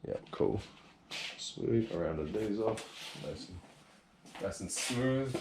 Yeah, cool. Sweet, I rounded these off. Nice and smooth.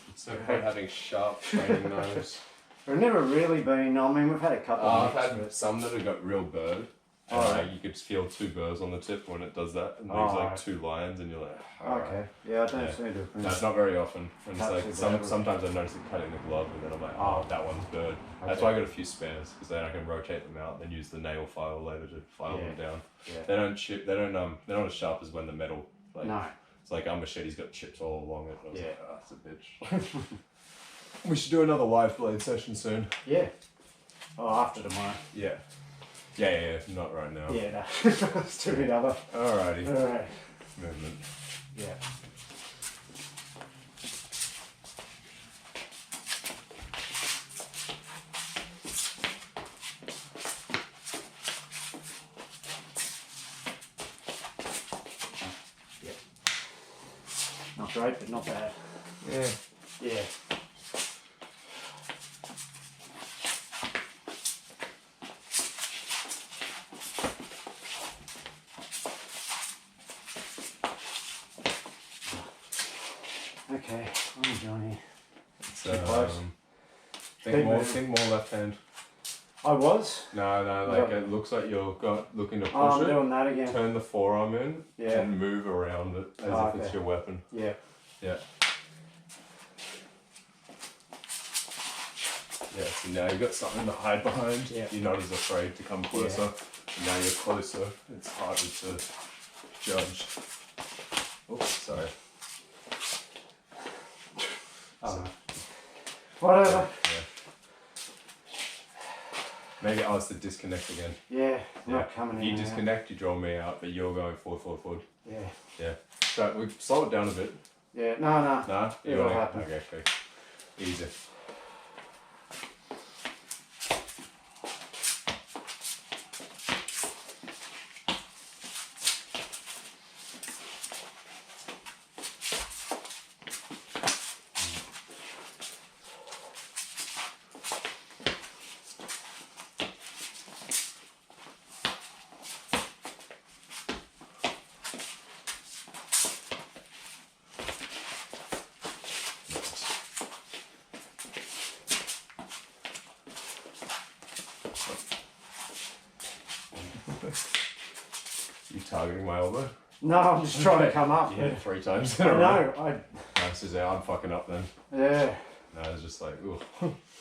It's no point having sharp training knives. We've never really been, I mean, we've had a couple of I've had some that have got real bird. And like, you could feel 2 burrs on the tip when it does that. And leaves like 2 lines and you're like, okay. Yeah, I don't seem to have been. No, it's not very often. And it's like, sometimes I notice it cutting the glove and then I'm like, oh, that one's bird. Okay. That's why I got a few spares, because then I can rotate them out and then use the nail file later to file them down. Yeah. They don't chip, they're not as sharp as when the metal, like, no. It's like our machete's got chips all along it. And I was like, oh, that's a bitch. We should do another live blade session soon. Yeah. Oh, after tomorrow. Yeah. Yeah, not right now. Yeah, no. Let's do it other. Alrighty. Alright. Movement. Yeah. Yeah. Not great, but not bad. Yeah. Yeah. Okay, what are you doing here? Think more left hand. I was? No, like it looks like you're looking to push it. I'm doing that again. Turn the forearm in and move around it as if it's your weapon. Yeah. Yeah. Yeah, so now you've got something to hide behind. Yeah. You're not as afraid to come closer. Yeah. Now you're closer. It's harder to judge. Oh, sorry. Whatever. Yeah. Maybe it's the disconnect again. Yeah, not coming in. You disconnect, you draw me out, but you're going forward. Yeah. Yeah. So we slow it down a bit. Yeah, no. No? It'll happen. Okay, okay. Easy. You targeting my elbow? No, I'm just trying to come up. Yeah, 3 times I know. This is how I'm fucking up then. Yeah. No, it's just like, ooh.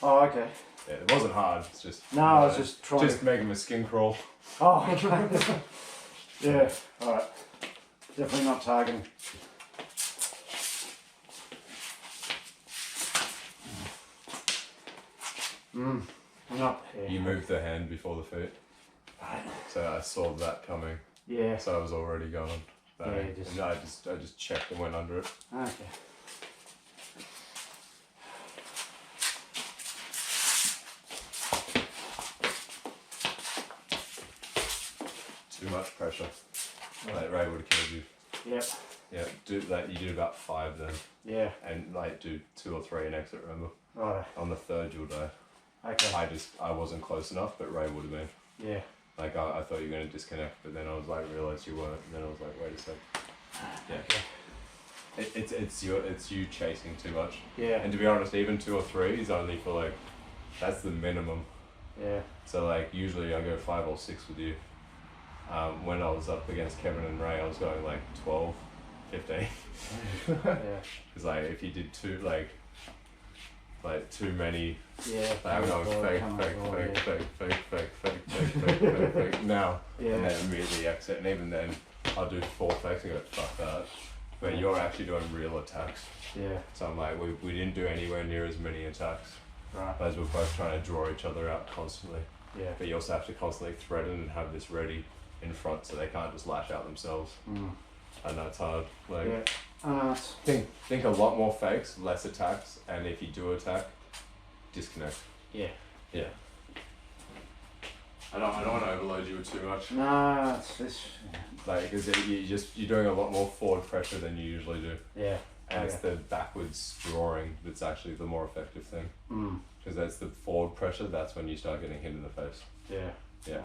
Oh, okay. Yeah, it wasn't hard. It's just. No, I was just trying. Just making my skin crawl. Oh, okay. Yeah. All right. Definitely not targeting. Not. Yeah. You moved the hand before the feet. Right. So I saw that coming. Yeah. So I was already going. Yeah, and I just checked and went under it. Okay. Too much pressure. Like Ray would have killed you. Yep. Yeah, do that. You did about 5 then. Yeah. And like do 2 or 3 in exit, remember? Right. On the 3rd you'll die. Okay. I wasn't close enough, but Ray would have been. Yeah. Like I thought you were going to disconnect, but then I was like, realised you weren't, and then I was like, wait a sec. Yeah. Okay. It's you chasing too much. Yeah. And to be honest, even 2 or 3 is only for like, that's the minimum. Yeah. So like usually I go 5 or 6 with you. When I was up against Kevin and Ray, I was going like 12, 15. Yeah. Because like if you did too too many. Yeah. Like I'm going fake now. Yeah. And then immediately exit, and even then I'll do 4 fakes and go fuck that. But you're actually doing real attacks. Yeah. So I'm like, we didn't do anywhere near as many attacks. Right. As we're both trying to draw each other out constantly. Yeah. But you also have to constantly threaten and have this ready in front so they can't just lash out themselves. I know it's hard. Like think a lot more fakes, less attacks, and if you do attack, disconnect. Yeah. Yeah. I don't want to overload you with too much. No, it's this. Like, because you're doing a lot more forward pressure than you usually do. Yeah. And it's the backwards drawing that's actually the more effective thing. Because that's the forward pressure, that's when you start getting hit in the face. Yeah. Yeah.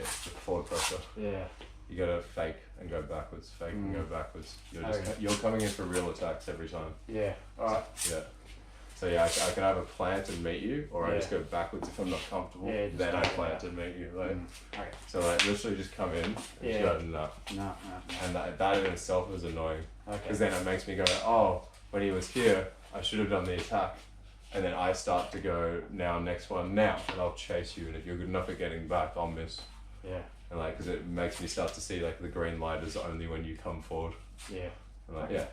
shit, the forward pressure. Yeah. You gotta fake and go backwards, fake and go backwards. You're just Okay. you're coming in for real attacks every time. Yeah. Alright. Yeah. So yeah, I can either plant and meet you, or I just go backwards if I'm not comfortable. Yeah, just then I go plant out. and meet you. Like, Okay. so like literally just come in and just go no. No. And that in itself is annoying. Okay. Because then it makes me go, oh, when he was here, I should have done the attack. And then I start to go, now, next one, now. And I'll chase you. And if you're good enough at getting back, I'll miss. Yeah. And like, because it makes me start to see like the green light is only when you come forward. Yeah. And like, Okay. yeah.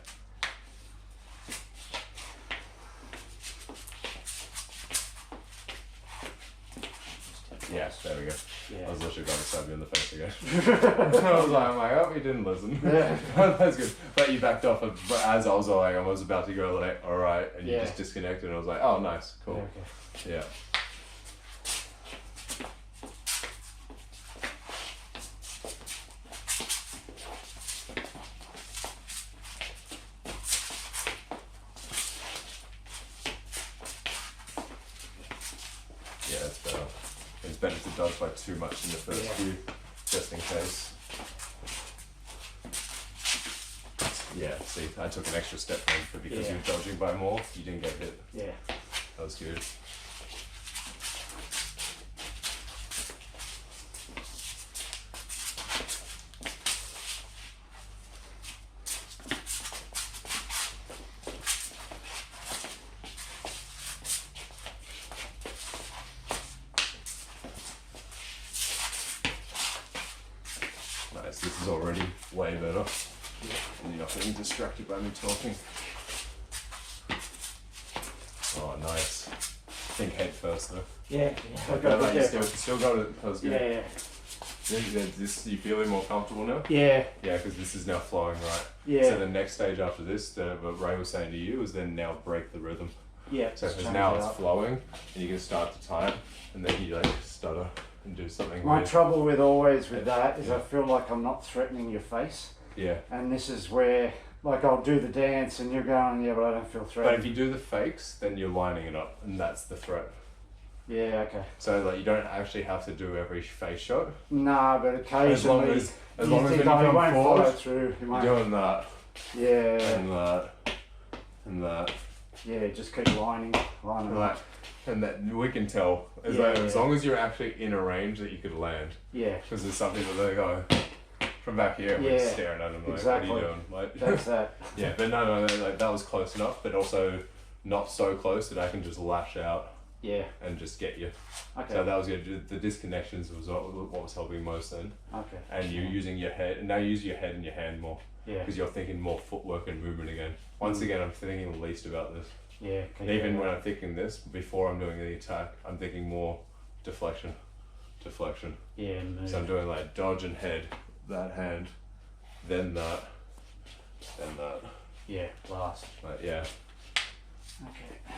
Yes, there we go. Yeah. I was literally going to stab you in the face again. I was like, oh, he didn't listen. Yeah. That's good. But you backed off, but as I was like, I was about to go like, all right, and you Yeah. just disconnected, and I was like, oh, nice, cool. Okay. Yeah. Yeah, it's better. It's better to dodge by too much in the first few, just in case. Yeah, see, I took an extra step then, but because you were dodging by more, you didn't get hit. Yeah. That was good. Nice, this is already way better. And you're not getting distracted by me talking. Oh, nice. Think head first though. Yeah. Like, like you still got it. That was good. Yeah. This, you feeling more comfortable now? Yeah. Yeah, because this is now flowing right. Yeah. So the next stage after this, what Ray was saying to you, is then now break the rhythm. Yeah. So because now it's flowing, and you can start to time, and then you like stutter and do something. My weird. trouble with that is I feel like I'm not threatening your face. Yeah. And this is where, like, I'll do the dance and you're going, yeah, but I don't feel But threatened. if you do the fakes, then you're lining it up, and that's the threat. Yeah, okay. So like you don't actually have to do every face shot. Nah, but occasionally as you long as think, when you oh, he come won't follow forward, through. He you're won't. doing that Yeah. and that and that. Yeah, just keep lining And up. and that we can tell as, as long as you're actually in a range that you could land. Yeah. Because there's some people that go from back here, we're Yeah, staring at them like, exactly. what are you doing? Like, That's that. yeah, but no, like, that was close enough, but also not so close that I can just lash out Yeah. and just get you. Okay. So that was good. The disconnections was what was helping most then. Okay. And you're using your head, and now you use your head and your hand more. Yeah. Because you're thinking more footwork and movement again. Once again, I'm thinking the least about this. Yeah. And even when I'm thinking this, before I'm doing the attack, I'm thinking more deflection. Yeah. And move. So I'm doing like dodge and head, that hand, then that, then that. Yeah. Last. Like, yeah, Okay.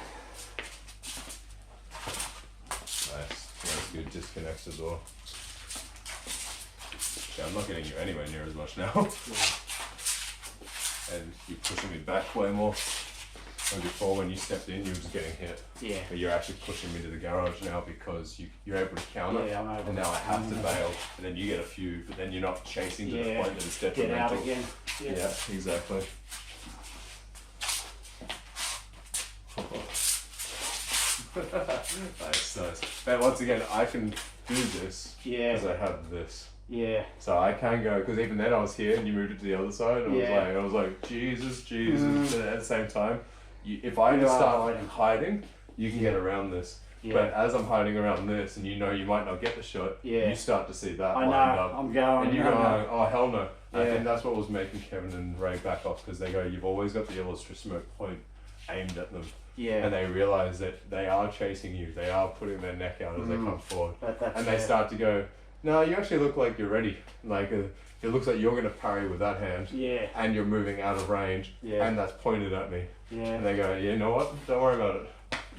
nice. That's good. Disconnects the door. Yeah, I'm not getting you anywhere near as much now. And you're pushing me back way more. And before, when you stepped in, you were just getting hit. Yeah. But you're actually pushing me to the garage now because you're able to counter. Yeah, I'm able. And now I have to bail, and then you get a few, but then you're not chasing to the Yeah. point that it's Get detrimental. out again. Yeah, exactly. Nice. But once again, I can do this Yeah. because I have this. Yeah. So I can go, because even then I was here and you moved it to the other side, and Yeah. I was like, Jesus. But at the same time, if I just start hiding, you can get around this. Yeah. But as I'm hiding around this, and you know you might not get the shot, Yeah. you start to see that I lined know. up. I'm going. And you're going, oh hell no. I Yeah. think that's what was making Kevin and Ray back off, because they go, you've always got the Ilustrisimo point aimed at them. Yeah. And they realise that they are chasing you, they are putting their neck out as they come forward. That's And they start to go, no, you actually look like you're ready. Like, it looks like you're going to parry with that hand. Yeah. And you're moving out of range. Yeah. And that's pointed at me. Yeah. And they go, you know what? Don't worry about it.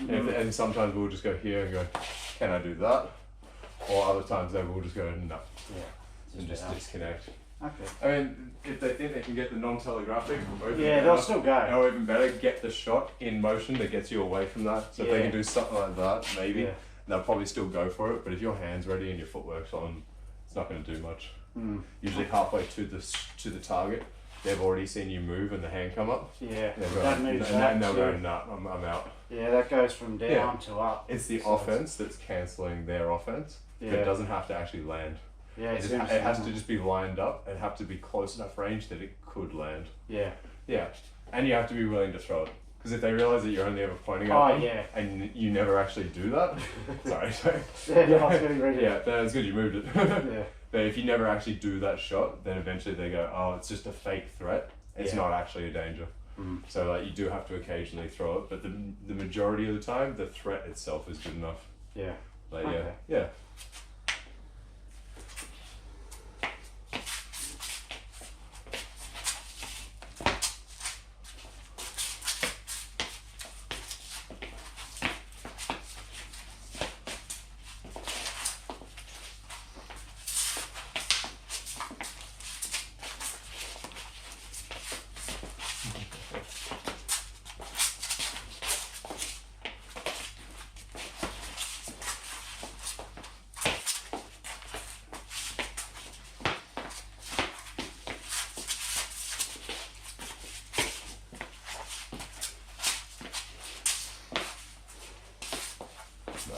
And sometimes we'll just go here and go, can I do that? Or other times they will just go, no. Yeah. And just disconnect. Okay. I mean, if they think they can get the non-telegraphic, or even Yeah, they'll better, still go. or even better, get the shot in motion that gets you away from that. So if they Yeah. can do something like that, maybe, Yeah. they'll probably still go for it. But if your hand's ready and your footwork's on, it's not going to do much. Usually halfway to the target, they've already seen you move and the hand come up. Yeah, and they'll go, nah, I'm out. Yeah, that goes from down to up. It's the offense that's cancelling their offense. Yeah. But it doesn't have to actually land. Yeah, it has to just be lined up and have to be close enough range that it could land. Yeah. Yeah, and you have to be willing to throw it. Because if they realise that you're only ever pointing at them, and you never actually do that, sorry. Yeah, I was getting ready. Yeah, that's good, you moved it. Yeah. But if you never actually do that shot, then eventually they go, oh, it's just a fake threat. It's not actually a danger. So like you do have to occasionally throw it, but the majority of the time, the threat itself is good enough. Yeah. Like, yeah.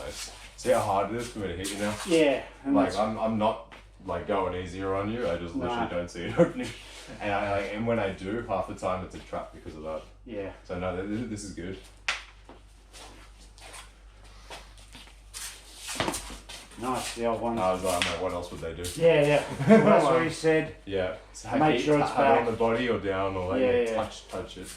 Nice. See how hard it is for me to hit you now? Yeah. Like I'm not like going easier on you. I just literally don't see it opening. And when I do, half the time it's a trap because of that. Yeah. So no, this is good. Nice, the old one. I was like, what else would they do? Yeah. Well, that's what he said. Yeah. So make sure it's back. back on the body or down or like touch it.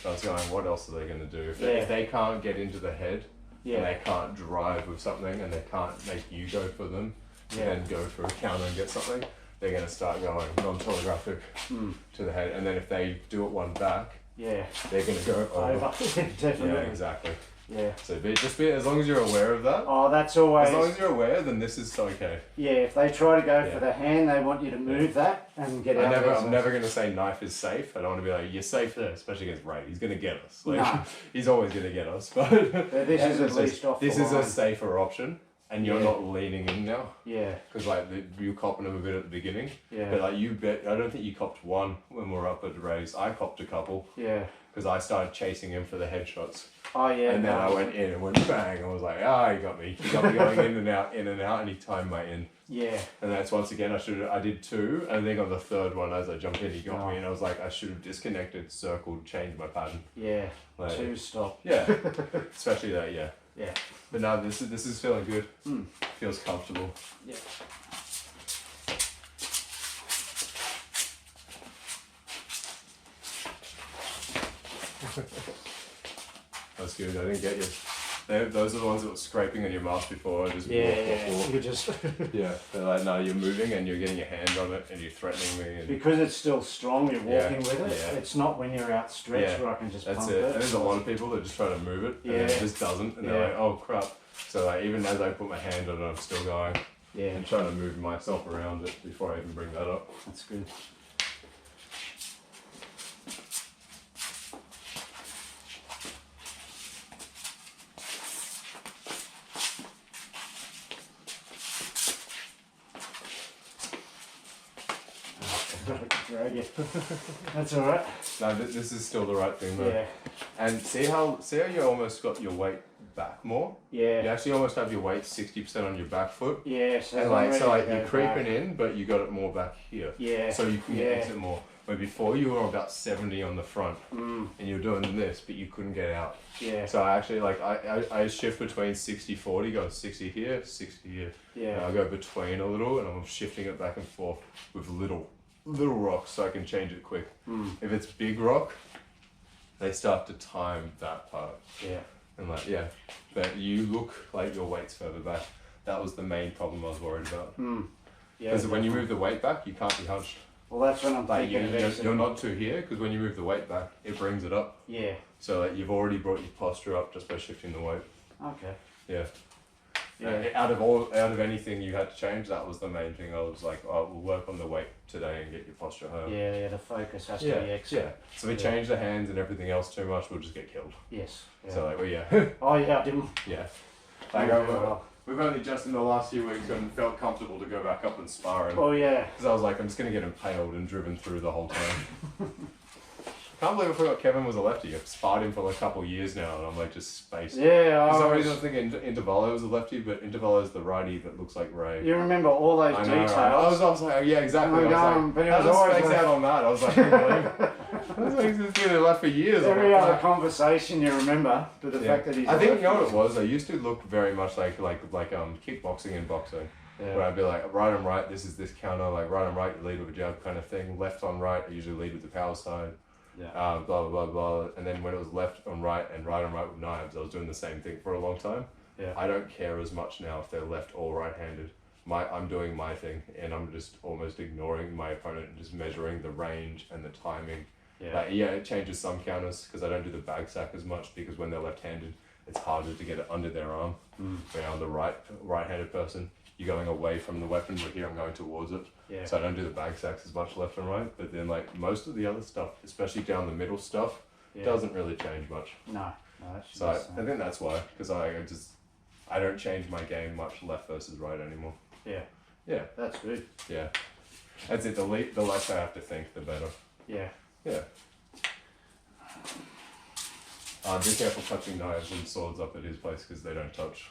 So I was going, what else are they going to do? If they can't get into the head, and they can't drive with something, and they can't make you go for them, and then go for a counter and get something, they're going to start going non-telegraphic to the head. And then if they do it one back, they're going to go over. Definitely. Yeah, exactly. Yeah. So just be as long as you're aware of that. Oh, that's always. As long as you're aware, then this is okay. Yeah, if they try to go for the hand, they want you to move that and get out. I'm never going to say knife is safe. I don't want to be like, you're safe there, especially against Ray. He's going to get us. Like, he's always going to get us. But this is at least off this the is line. a safer option, and you're not leaning in now. Yeah. Because like you copping them a bit at the beginning. Yeah. But like I don't think you copped one when we were up at Ray's. I copped a couple. Yeah. Because I started chasing him for the headshots. Oh yeah. And then I went in and went bang. I was like, he got me. He got me going in and out, and he timed my in. Yeah. And that's once again, I did two, and I think on the third one, as I jumped in, he got me, and I was like, I should have disconnected, circled, changed my pattern. Yeah. Like, Two stop. Yeah. Especially that, yeah. Yeah. But no, this is feeling good. Feels comfortable. Yeah. That's good. I didn't get you. Those are the ones that were scraping on your mask before. Just You just. Yeah. They're like, no, you're moving and you're getting your hand on it and you're threatening me. And because it's still strong, you're walking with it. Yeah. It's not when you're outstretched where I can just That's pump it. it. And there's a lot of people that just try to move it and it just doesn't. And they're like, oh crap. So like, even as I put my hand on it, I'm still going. Yeah. And trying to move myself around it before I even bring that up. That's good. Drag it. That's alright. No, this is still the right thing though. Yeah. And see how you almost got your weight back more? Yeah. You actually almost have your weight 60% on your back foot. Yeah, so you're creeping in, but you got it more back here. Yeah. So you can exit more. Where before you were about 70 on the front, and you were doing this, but you couldn't get out. Yeah. So I actually I shift between 60-40, go 60 here, 60 here. Yeah. And I go between a little, and I'm shifting it back and forth with little rocks, so I can change it quick. If it's big rock, they start to time that part. Yeah. And but you look like your weight's further back. That was the main problem I was worried about. Because when you move the weight back, you can't be hunched. Well, that's when I'm thinking you're not too here, because when you move the weight back, it brings it up. Yeah. So you've already brought your posture up just by shifting the weight. Okay. Yeah. Yeah. Out of anything you had to change, that was the main thing. I was like, we'll work on the weight today and get your posture higher. Yeah, the focus has to be excellent. Yeah. So we change the hands and everything else too much, we'll just get killed. Yes. Yeah. So Oh yeah, I didn't. Yeah. we've only just in the last few weeks felt comfortable to go back up and sparring. Oh yeah. Because I was like, I'm just going to get impaled and driven through the whole time. I can't believe I forgot Kevin was a lefty. I've sparred him for like a couple of years now, and I'm like just spaced. Yeah, For some reason I was thinking Intervallo was a lefty, but Intervallo's the righty that looks like Ray. You remember all those details. Right? I was like, yeah, exactly. I was like, how was space out on that? I was like, I was like, he's been left for years. Every other conversation you remember, but the fact that he's. I think you know what it was. I used to look very much like kickboxing and boxing. Yeah. Where I'd be like, right on right, this is this counter, like right on right, you lead with a jab kind of thing. Left on right, I usually lead with the power side. Yeah. Blah, blah, blah, blah. And then when it was left on right and right on right with knives, I was doing the same thing for a long time. Yeah. I don't care as much now if they're left or right-handed. I'm doing my thing, and I'm just almost ignoring my opponent and just measuring the range and the timing. Yeah. It changes some counters because I don't do the bag sack as much because when they're left-handed, it's harder to get it under their arm. When I'm the right-handed person, you're going away from the weapon, but here I'm going towards it. Yeah. So I don't do the bag sacks as much left and right, but then like most of the other stuff, especially down the middle stuff, doesn't really change much. No. So I think that's why, because I don't change my game much left versus right anymore. Yeah. Yeah. That's good. Yeah. That's it. The less I have to think, the better. Yeah. Yeah. Be careful touching knives and swords up at his place because they don't touch.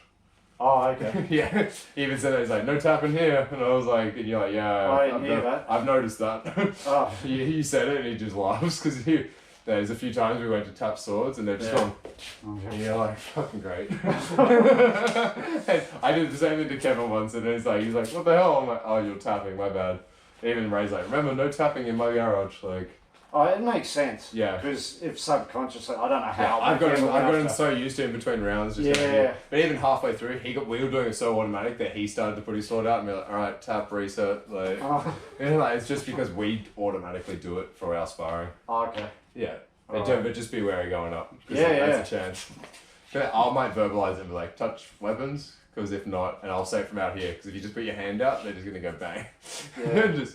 Oh, okay. Yeah. He even said that, he's like, no tapping here. And I was like, and you're like, yeah, I didn't hear that. I've noticed that. Oh. He said it and he just laughs because there's a few times we went to tap swords and they're just gone. And you're like, fucking great. I did the same thing to Kevin once and he's like, what the hell? I'm like, oh, you're tapping, my bad. Even Ray's like, remember, no tapping in my garage. Like, oh, it makes sense. Yeah. Because if subconsciously, I don't know how. Yeah, I've gotten so used to in between rounds. Just but even halfway through, we were doing it so automatic that he started to put his sword out and be like, all right, tap, reset. Like, it's just because we automatically do it for our sparring. Oh, okay. Yeah. But just be wary going up. There's a chance. I might verbalize it and be like, touch weapons. Because if not, and I'll say it from out here, because if you just put your hand out, they're just going to go bang.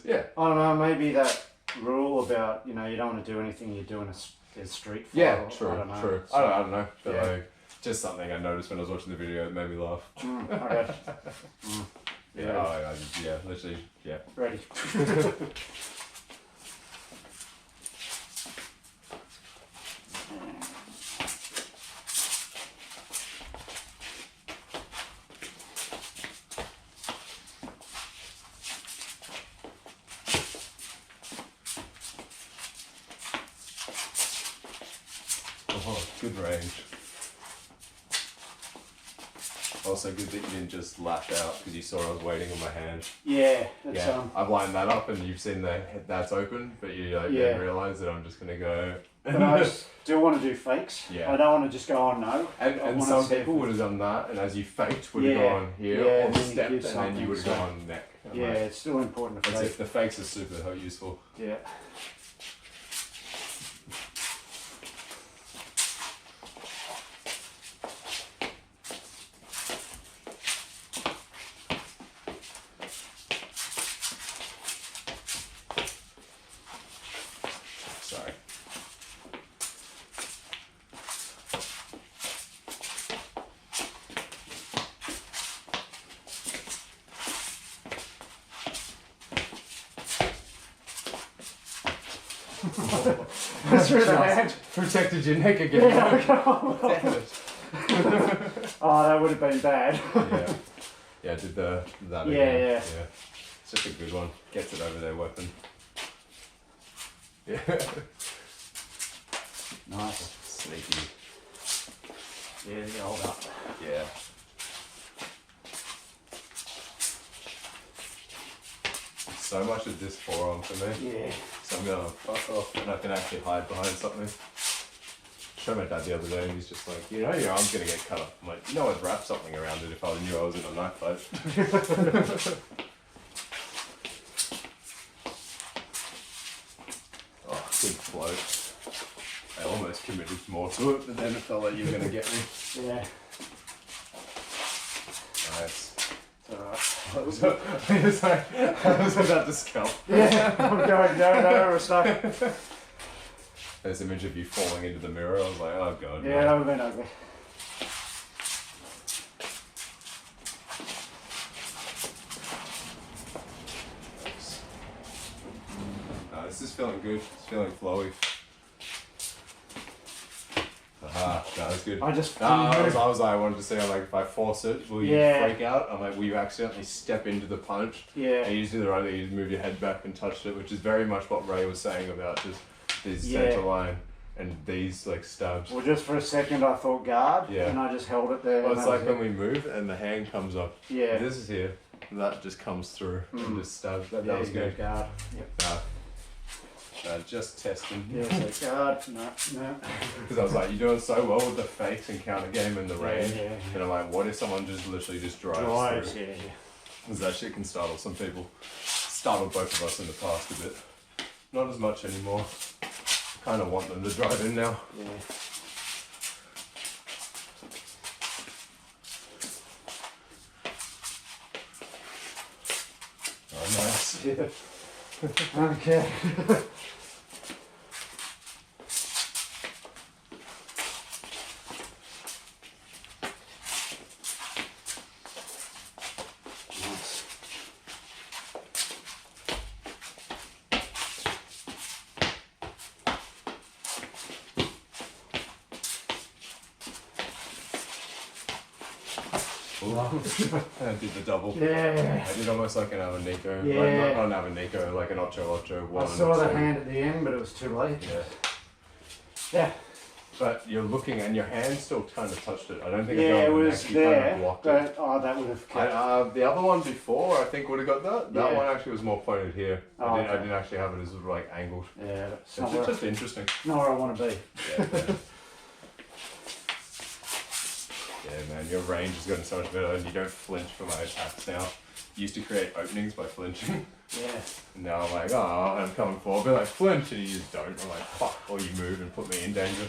Yeah. I don't know, maybe that rule about, you don't want to do anything you're doing a street fight. Yeah, true. So, I don't know. But like, just something I noticed when I was watching the video, it made me laugh. Okay. Yeah, literally, yeah. Ready. Good range. Also good that you didn't just lash out because you saw I was waiting on my hand. Yeah. I've lined that up and you've seen that's open, but you didn't realise that I'm just going to go. But I still want to do fakes. Yeah. I don't want to just go on no. And some people would have done that, and as you faked, would have gone here or stepped, and then you would have gone neck. Yeah, it's still important to fake. The fakes are super useful. Yeah. Sorry. That's really bad. Protected your neck again. Damn it. Oh, that would have been bad. Yeah, I did that again. Yeah. It's just a good one. Gets it over their weapon. Yeah. Nice. Sneaky. Yeah, hold up. Yeah. So much of this forearm for me. Yeah. So I'm going to fuck off and I can actually hide behind something. Showed my dad the other day and he's just like, your arm's going to get cut off. I'm like, I'd wrap something around it if I knew I was in a knife fight. Oh, good float. I almost committed more to it, but then it felt like you were going to get me. Yeah. Nice. Alright. I was about to scalp. Yeah, I'm going, no, we're stuck. There's an image of you falling into the mirror. I was like, oh god. Yeah, that would have been ugly. is feeling good. It's feeling flowy. Aha, that was good. I just I wanted to say, I'm like, if I force it, will you freak out? I'm like, will you accidentally step into the punch? Yeah. And you just do the right thing, you just move your head back and touch it, which is very much what Ray was saying about just this center line and these like stabs. Well, just for a second I thought guard, Yeah. and I just held it there. Well, it's like when we move and the hand comes up. Yeah. This is here, and that just comes through and just stabs. That was you go good. guard. Yep. Just testing. Yeah, so guard, no. Because I was like, you're doing so well with the fakes and counter game and the range. Yeah. And I'm like, what if someone just literally just drives through? Yeah. Because that shit can startle some people. Startled both of us in the past a bit. Not as much anymore. Kind of want them to drive in now. Yeah. Oh, nice. Yeah. Okay. I did the double. Yeah. I did almost like an Avanico. Yeah. Not an Avanico, like an Ocho one. I saw the hand at the end, but it was too late. Yeah. Yeah. But you're looking and your hand still kind of touched it. I don't think Yeah, it was actually there, kind of blocked it. but that would have kept. The other one before, I think would have got that. That Yeah. one actually was more pointed here. Oh, I okay. didn't actually have it as like angled. Yeah, that's It's just interesting. not where I want to be. Yeah, man, your range has gotten so much better and you don't flinch for my attacks now. You used to create openings by flinching. Yeah. And now I'm like, oh, I'm coming forward. But like, flinch, and you just don't. I'm like, fuck, or you move and put me in danger.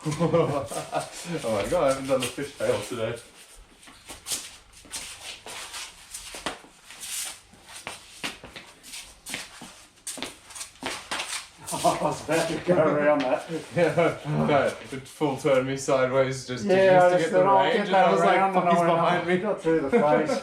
Oh my god, I haven't done the fishtail today. I was about to go around that. Yeah, no, it full turned me sideways just to, Yeah, just to get the range, and I was like, fuck, he's behind me. Got through the face.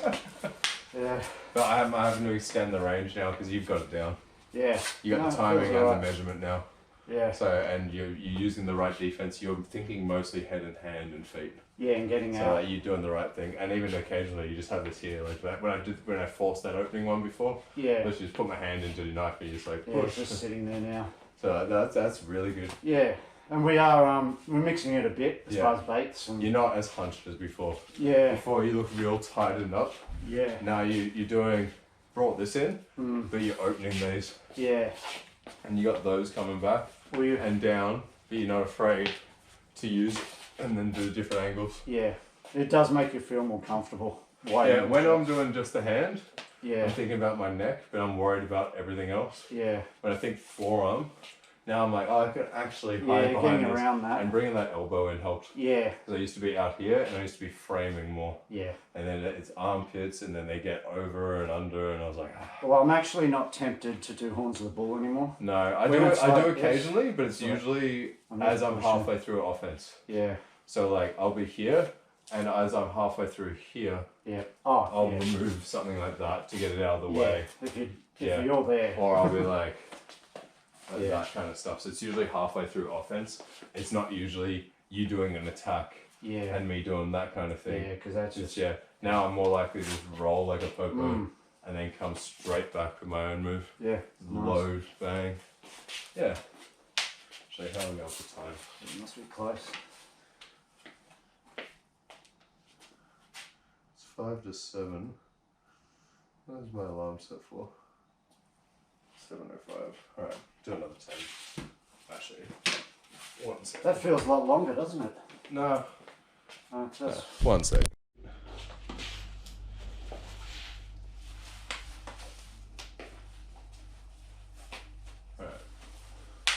Yeah. But I'm having to extend the range now because you've got it down. Yeah. You got No, the timing and right. the measurement now. Yeah. So, and you're using the right defense. You're thinking mostly head and hand and feet. Yeah, and getting So out. you're doing the right thing. And even occasionally, you just have this here, like that. When I forced that opening one before, Yeah. let's just put my hand into the knife and you just like Yeah, push. it's just sitting there now. So that's really good. Yeah. And we are we're mixing it a bit as Yeah. far as baits and You're not as hunched as before. yeah. Before you look real tightened up. Yeah. Now you're brought this in, Mm. but you're opening these, Yeah. and you got those coming back We and down, but you're not afraid to use it and then do different angles. yeah. It does make you feel more comfortable. Yeah, when I'm doing just the hand, Yeah. I'm thinking about my neck, but I'm worried about everything else. Yeah. When I think forearm, now I'm like, oh, I can actually Yeah, hide behind getting this. around that. And bringing that elbow in helped. Yeah. Because I used to be out here and I used to be framing more. Yeah. And then it's armpits and then they get over and under and I was like, ah. Well, I'm actually not tempted to do horns of the bull anymore. No, I When do it's I like do this, occasionally, but it's like- usually I'm as not I'm pushing. halfway through offense. Yeah. So like I'll be here and as I'm halfway through here, Yeah. Oh. I'll yeah. remove something like that to get it out of the Yeah. way. If Yeah. you're there. Or I'll be like Yeah. that kind of stuff. So it's usually halfway through offense. It's not usually you doing an attack Yeah. and me doing that kind of thing. Yeah, because that's Just just now I'm more likely to just roll like a popo Mm. and then come straight back with my own move. yeah. Nice. Load, bang. Yeah. Show you how I'm going for time. It must be close. It's 5 to 7. Where's my alarm set for? 7:05. Alright, do another 10. Actually, 1 second. That feels a lot longer, doesn't it? No. It does. 1 second. Alright.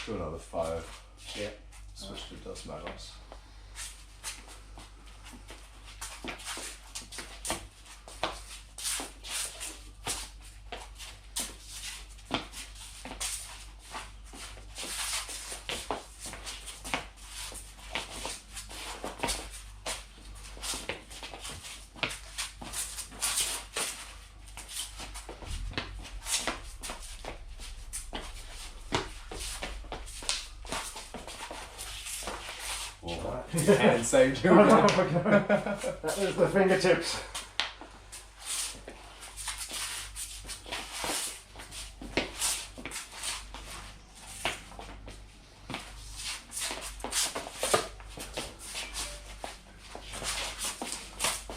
Do another 5. Yeah. Switch to dust matters. hand saved you. That was the fingertips.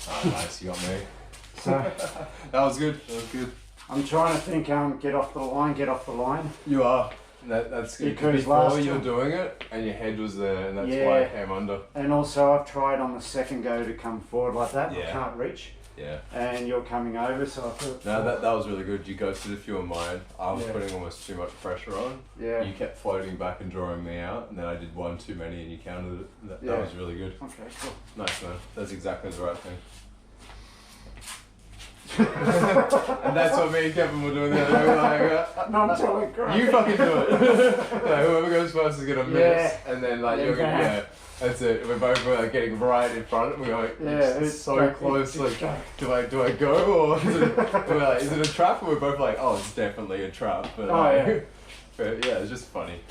Oh, nice, you got me. So that was good. That was good. I'm trying to think. Get off the line. You are. That's good. Because before you're doing it, and your head was there, and that's why it came under. And also, I've tried on the second go to come forward like that. Yeah. I can't reach. Yeah. And you're coming over, so I thought. No, that was really good. You ghosted a few of mine. I was putting almost too much pressure on. Yeah. You kept floating back and drawing me out, and then I did one too many, and you counted it. That was really good. Okay, cool. Nice, man. That's exactly the right thing. And that's what me and Kevin were doing the other day. Like, Not until it grows. you fucking do it. Like, whoever goes first is gonna miss, and then like you're gonna that's it. We're both like getting right in front, and we're like, it's so close. Like, do I go or we're like, is it a trap? And we're both like, oh, it's definitely a trap. But but yeah, it's just funny.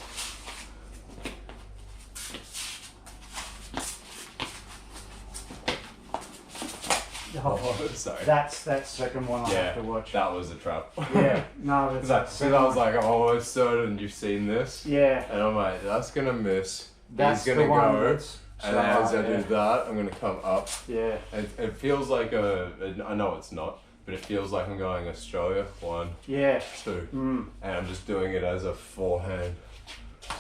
Oh, sorry. That's that second one I have to watch. That was a trap. Yeah, no, that's because I was like, I'm almost certain you've seen this. Yeah. And I'm like, that's gonna miss. That's He's gonna the one go. that's And as I do that, I'm gonna come up. Yeah. It feels like I know it's not, but it feels like I'm going Australia. 1, 2. And I'm just doing it as a forehand.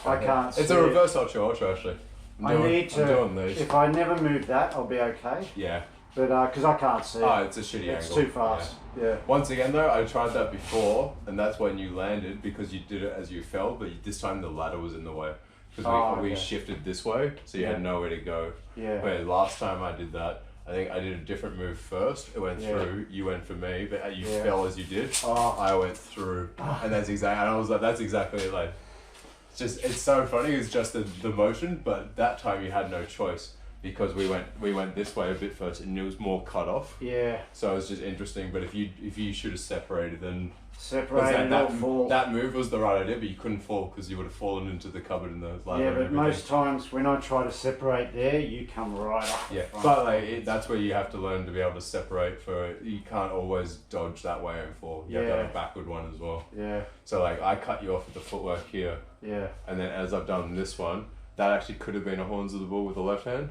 I can't see It's a reverse archer actually. I'm doing these. If I never move that, I'll be okay. Yeah. But because I can't see it. It's a shitty It's angle. too fast. Yeah. Once again though, I tried that before, and that's when you landed because you did it as you fell, but this time the ladder was in the way. Because we shifted this way, so you had nowhere to go. Yeah. Where last time I did that, I think I did a different move first. It went through, you went for me, but you fell as you did. I went through, and that's exactly. And I was like, that's exactly like. It's so funny. It's just the motion, but that time you had no choice because we went this way a bit first, and it was more cut off. Yeah. So it was just interesting. But if you should have separated, then. That move was the right idea, but you couldn't fall because you would have fallen into the cupboard in the ladder. Yeah, but most times when I try to separate there, you come right up. Yeah, but like that's where you have to learn to be able to separate. You can't always dodge that way and fall. You have to have a backward one as well. Yeah. So like I cut you off with the footwork here. Yeah. And then as I've done this one, that actually could have been a horns of the bull with the left hand.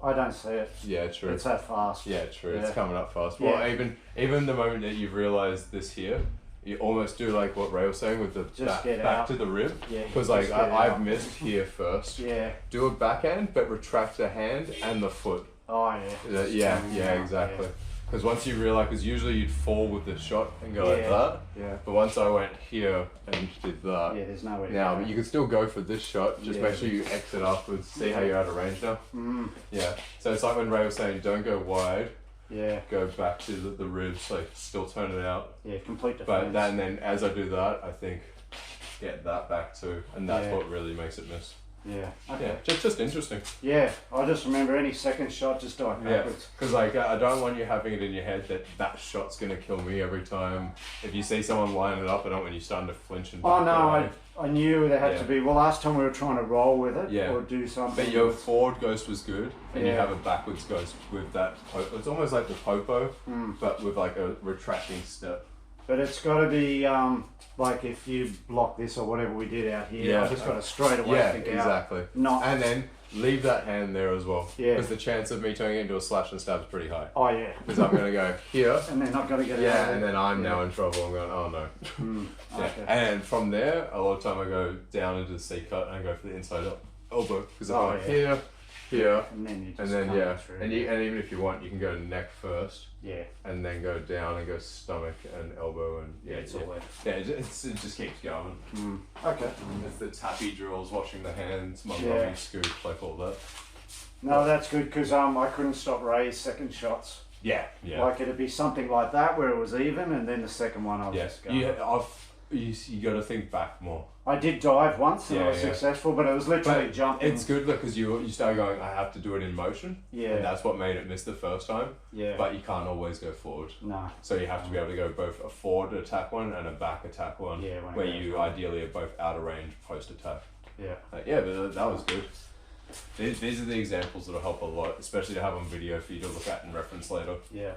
I don't see it. Yeah, true. It's that fast. Yeah, true. Yeah. It's coming up fast. Well, even the moment that you've realised this here. You almost do like what Ray was saying with the back to the rib. Because like I've missed here first. Yeah. Do a backhand, but retract the hand and the foot. Oh yeah. Yeah, exactly. Because once you realise, because usually you'd fall with the shot and go like that. Yeah. But once I went here and did that. Yeah, there's no way to now, go. but you can still go for this shot. Just make sure you exit afterwards. See how you're out of range now. Yeah. So it's like when Ray was saying, don't go wide. Yeah. Go back to the ribs, like still turn it out. Yeah, complete defense. But and then as I do that, I think get that back too, and that's what really makes it miss. Yeah. Okay. Yeah. Just interesting. Yeah. I just remember any second shot just dive backwards. Because like I don't want you having it in your head that shot's gonna kill me every time. If you see someone line it up, I don't want you starting to flinch and. Oh no, I knew there had to be. Well, last time we were trying to roll with it or do something. But your forward ghost was good, and you have a backwards ghost with that. It's almost like the popo, but with like a retracting step. But it's got to be like if you block this or whatever we did out here. I just got to straight away think exactly. And then leave that hand there as well. Yeah. Because the chance of me turning it into a slash and stab is pretty high. Oh yeah. Because I'm gonna go here. And then I've got to get out. Yeah, and then I'm now in trouble. I'm going, oh no. Okay. And from there, a lot of time I go down into the C cut and I go for the inside elbow because if I'm here, and then you just and even if you want, you can go neck first. Yeah. And then go down and go stomach and elbow and it just keeps going. Okay. It's the tappy drills, washing the hands, rubbing scoop, like all that. No, that's good because I couldn't stop Ray's second shots. Yeah. Like it'd be something like that where it was even, and then the second one I was just going. You got to think back more. I did dive once and I was successful, but it was literally jumping. It's good because you start going, I have to do it in motion. Yeah. And that's what made it miss the first time. Yeah. But you can't always go forward. No. So you have to be able to go both a forward attack one and a back attack one. Yeah. Where you ideally are both out of range post attack. Yeah. But that was good. These are the examples that'll help a lot, especially to have on video for you to look at and reference later. Yeah.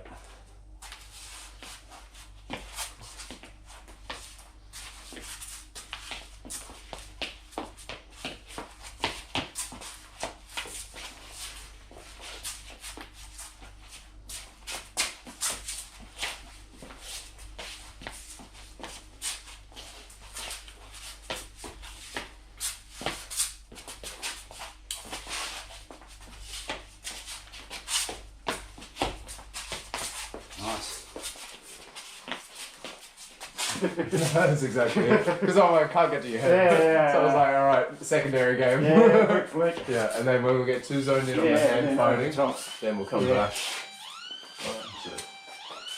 That's exactly it. Because I can't get to your head. Yeah. So I was like, all right, secondary game. Yeah, quick flick. Yeah, and then when we get too zoned in on the hand phoning, then we'll come back.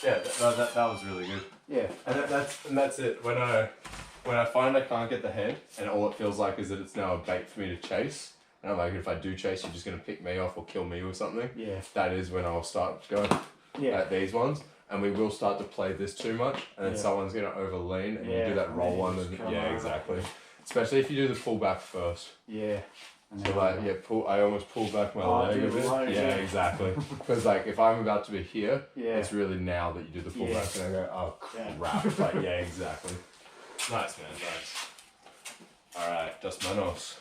Yeah, that was really good. Yeah. And that's it. When I find I can't get the head, and all it feels like is that it's now a bait for me to chase, and I'm like, if I do chase, you're just gonna pick me off or kill me or something. Yeah. That is when I'll start going at these ones. And we will start to play this too much, and then someone's going to overlean, and you do that roll one, and exactly. Especially if you do the pull back first. Yeah. So like, pull. I almost pull back my leg a bit. Yeah, exactly. Because like, if I'm about to be here, it's really now that you do the pull back, and I go, oh crap. Like, yeah, exactly. Nice, man. Nice. All right, dos manos.